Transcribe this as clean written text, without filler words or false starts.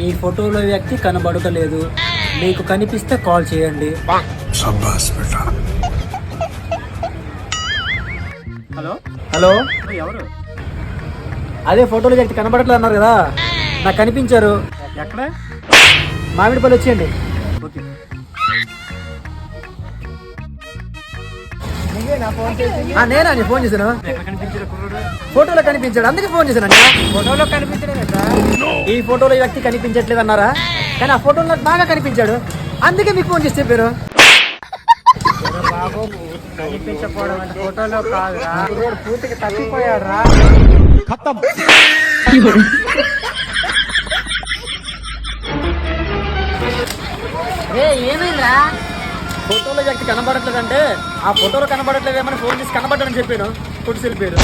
ఈ ఫోటోలో వ్యక్తి కనబడటలేదు, మీకు కనిపిస్తే కాల్ చేయండి. హలో హలో, ఎవరు? అదే ఫోటోలో వ్యక్తి కనబడట్లేదు అన్నారు కదా, నాకు కనిపించారు. ఎక్కడ? మామిడిపల్లి వచ్చేయండి. ఓకే. నేనా నీ ఫోన్ చేశాను? ఎక్కడ కనిపించారు కుర్రాడు? ఫోటోలో కనిపించాడు, అందుకే ఫోన్ చేశాను. ఫోటోలో కనిపించలేదు సార్. ఈ ఫోటోలో ఈ వ్యక్తి కనిపించట్లేదు అన్నారా, కానీ ఆ ఫోటోలో నాకు బాగా కనిపించాడు, అందుకే మీకు ఫోన్ చేసి చెప్పారు. బాబు కనిపించకపోవడం అంటే ఫోటోలో కాదురా, కుర్రాడు పూర్తిగా తప్పిపోయాడు రా. ఏమైందిరా? ఫోటోలో వ్యక్తి కనబడట్లేదంటే ఆ ఫోటోలో కనబడట్లేదేమని ఫోన్ చేసి కనబడ్డానని చెప్పాను, కొట్టి వెళ్ళిపోయారు.